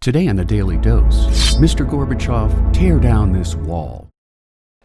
Today on the Daily Dose, Mr. Gorbachev, tear down this wall.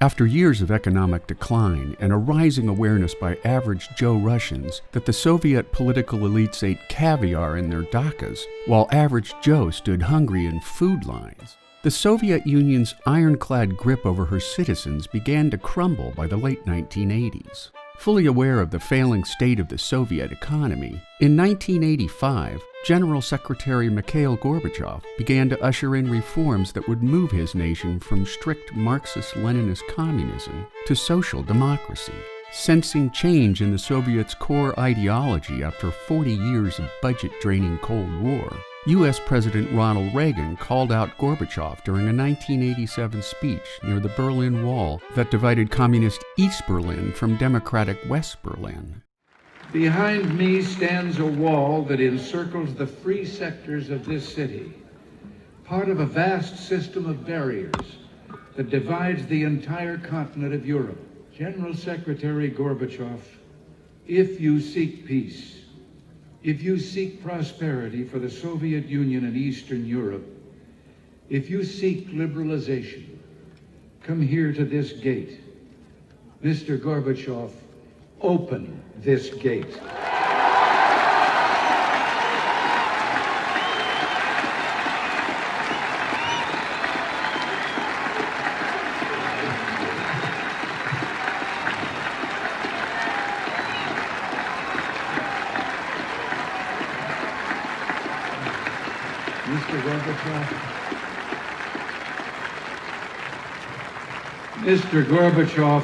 After years of economic decline and a rising awareness by average Joe Russians that the Soviet political elites ate caviar in their dakas, while average Joe stood hungry in food lines, the Soviet Union's ironclad grip over her citizens began to crumble by the late 1980s. Fully aware of the failing state of the Soviet economy, in 1985, General Secretary Mikhail Gorbachev began to usher in reforms that would move his nation from strict Marxist-Leninist communism to social democracy. Sensing change in the Soviets' core ideology after 40 years of budget-draining Cold War, U.S. President Ronald Reagan called out Gorbachev during a 1987 speech near the Berlin Wall that divided communist East Berlin from democratic West Berlin. Behind me stands a wall that encircles the free sectors of this city, part of a vast system of barriers that divides the entire continent of Europe. General Secretary Gorbachev, if you seek peace, if you seek prosperity for the Soviet Union and Eastern Europe, if you seek liberalization, come here to this gate. Mr. Gorbachev, open this gate. Mr. Gorbachev,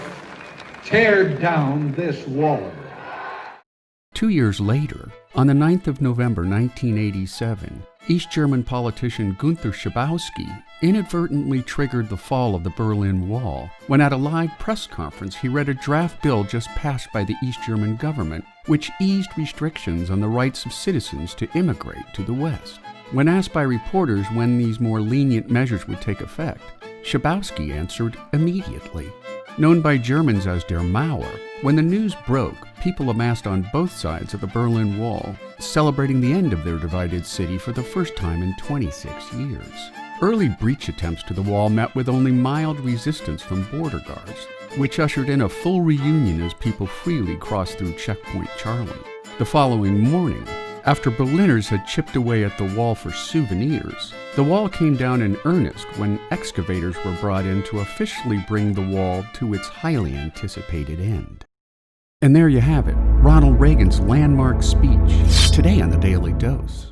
tear down this wall. 2 years later, on the 9th of November 1987, East German politician Günther Schabowski inadvertently triggered the fall of the Berlin Wall when at a live press conference he read a draft bill just passed by the East German government which eased restrictions on the rights of citizens to immigrate to the West. When asked by reporters when these more lenient measures would take effect, Schabowski answered immediately. Known by Germans as Der Mauer, when the news broke, people amassed on both sides of the Berlin Wall, celebrating the end of their divided city for the first time in 26 years. Early breach attempts to the wall met with only mild resistance from border guards, which ushered in a full reunion as people freely crossed through Checkpoint Charlie. The following morning, after Berliners had chipped away at the wall for souvenirs, the wall came down in earnest when excavators were brought in to officially bring the wall to its highly anticipated end. And there you have it, Ronald Reagan's landmark speech, today on the Daily Dose.